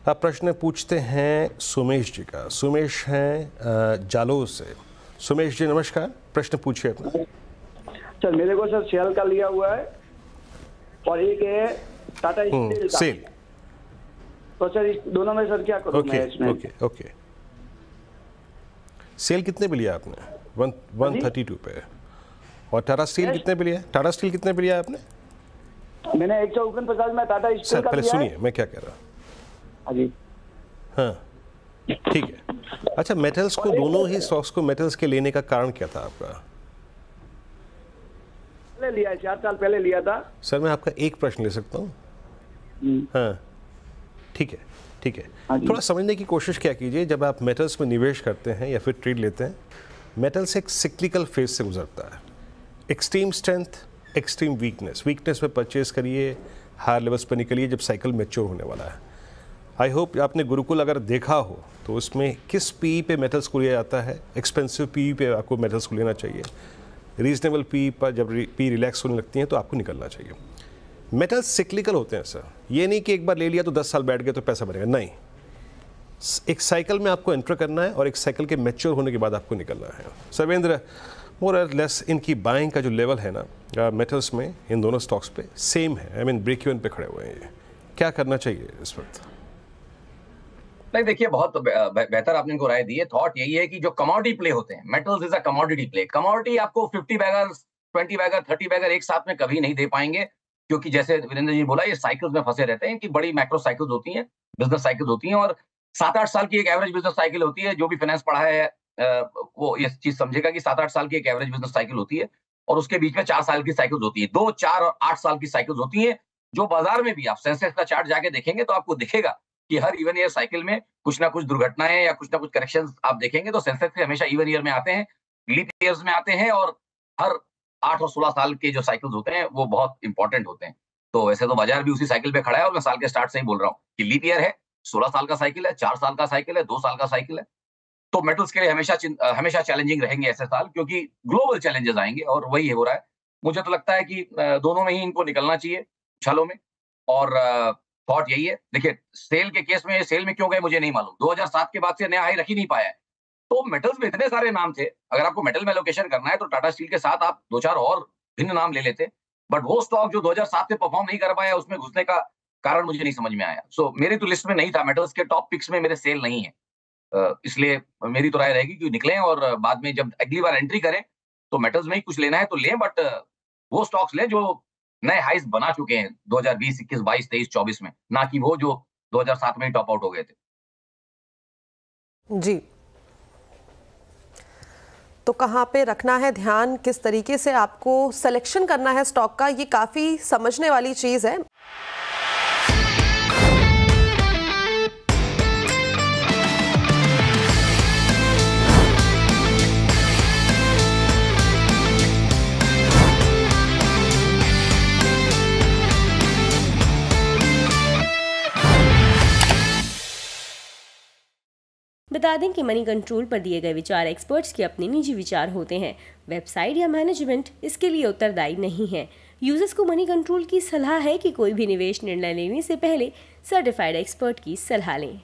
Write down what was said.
अब प्रश्न पूछते हैं सुमेश जी का। सुमेश हैं जालोर से। सुमेश जी नमस्कार, प्रश्न पूछिए अपना। सर मेरे को सर सेल का लिया हुआ है और एक है टाटा स्टील का। सेल। तो सर इस दोनों में सर क्या करूं मैं इसमें? ओके। सेल कितने पे लिया आपने? 132 पे। और टाटा स्टील कितने पे लिया? टाटा स्टील कितने पे लिया आपने? मैंने 149 में टाटा स्टील सर का पहले लिया सुनिए मैं क्या कह रहा हूँ। हाँ ठीक है। अच्छा, मेटल्स को, दोनों ही स्टॉक्स को मेटल्स के लेने का कारण क्या था आपका? पहले लिया है, 4 साल पहले लिया था। सर मैं आपका एक प्रश्न ले सकता हूँ? हाँ ठीक है। थोड़ा समझने की कोशिश क्या कीजिए, जब आप मेटल्स में निवेश करते हैं या फिर ट्रेड लेते हैं, मेटल्स एक सिक्लिकल फेज से गुजरता है। एक्सट्रीम स्ट्रेंथ, एक्सट्रीम वीकनेस में परचेज करिए, हायर लेवल्स पर निकलिए जब साइकिल मैच्योर होने वाला है। आई होप आपने गुरुकुल अगर देखा हो तो उसमें किस पी पे मेटल्स को लिया जाता है। एक्सपेंसिव पी पे आपको मेटल्स को लेना चाहिए। रीजनेबल पी पर जब पी रिलैक्स होने लगती हैं तो आपको निकलना चाहिए। मेटल्स सिक्लिकल होते हैं सर, ये नहीं कि एक बार ले लिया तो 10 साल बैठ गए तो पैसा बढ़ेगा, नहीं। एक साइकिल में आपको एंटर करना है और एक साइकिल के मैच्योर होने के बाद आपको निकलना है। सर्वेंद्र, मोर और लेस इनकी बाइंग का जो लेवल है ना मेटल्स में, इन दोनों स्टॉक्स पे सेम है। आई मीन ब्रेक इवन पे खड़े हुए हैं। ये क्या करना चाहिए इस वक्त? नहीं देखिए, बहुत बेहतर आपने इनको राय दी है। थॉट यही है कि जो कमोडिटी प्ले होते हैं, metals is a commodity play. Commodity आपको 50 बैगर, 20 बैगर, 30 बैगर एक साथ में कभी नहीं दे पाएंगे, क्योंकि जैसे वीरेंद्र जी बोला, ये साइकिल्स में फंसे रहते हैं। इनकी बड़ी मैक्रो साइकिल्स होती हैं, बिजनेस साइकिल्स होती हैं, और 7-8 साल की एक एवरेज बिजनेस साइकिल होती है। जो भी फाइनेंस पढ़ा है वो ये चीज समझेगा कि 7-8 साल की एक एवरेज बिजनेस साइकिल होती है, और उसके बीच में 4 साल की साइकिल्स होती है। 2, 4 और 8 साल की साइकिल्स होती है। जो बाजार में भी आप सेंसेक्स का चार्ट जाके देखेंगे तो आपको दिखेगा कि हर इवन ईयर साइकिल में कुछ ना कुछ दुर्घटनाएं या कुछ ना कुछ करेक्शंस आप देखेंगे तो सेंसेक्स हमेशा इवन ईयर में आते हैं, लीप ईयर्स में आते हैं, और हर 8 और 16 साल के जो साइकिल्स होते हैं वो बहुत इंपॉर्टेंट होते हैं। तो वैसे तो बाजार भी उसी साइकिल पे खड़ा है, और मैं साल के स्टार्ट से ही बोल रहा हूँ कि लीप ईयर है, 16 साल का साइकिल है, 4 साल का साइकिल है, 2 साल का साइकिल है। तो मेटल्स के लिए हमेशा चैलेंजिंग रहेंगे ऐसे साल, क्योंकि ग्लोबल चैलेंजेस आएंगे, और वही हो रहा है। मुझे तो लगता है कि दोनों में ही इनको निकलना चाहिए, छलों में। और थॉट यही है। देखिए, सेल के केस में, सेल में क्यों गए मुझे नहीं मालूम। 2007 के बाद से नया हाई रख ही नहीं पाया है। तो मेटल्स में इतने सारे नाम थे, अगर आपको मेटल में एलोकेशन करना है तो टाटा स्टील के साथ आप 2-4 और भिन्न नाम ले लेते। बट वो स्टॉक जो 2007 से परफॉर्म नहीं कर पाया, उसमें घुसने का कारण मुझे नहीं समझ में आया। सो मेरी तो लिस्ट में नहीं था, मेटल्स के टॉप पिक्स में मेरे सेल नहीं है। इसलिए मेरी तो राय रहेगी कि निकलें, और बाद में जब अगली बार एंट्री करें तो मेटल्स में ही कुछ लेना है तो लें, बट वो स्टॉक्स लें जो नए हाइज बना चुके हैं 2020, 21, 22, 23, 24 में, ना कि वो जो 2007 में ही टॉप आउट हो गए थे। जी, तो कहाँ पे रखना है ध्यान, किस तरीके से आपको सिलेक्शन करना है स्टॉक का, ये काफी समझने वाली चीज है। बता दें कि मनी कंट्रोल पर दिए गए विचार एक्सपर्ट्स के अपने निजी विचार होते हैं। वेबसाइट या मैनेजमेंट इसके लिए उत्तरदायी नहीं है। यूजर्स को मनी कंट्रोल की सलाह है कि कोई भी निवेश निर्णय लेने से पहले सर्टिफाइड एक्सपर्ट की सलाह लें।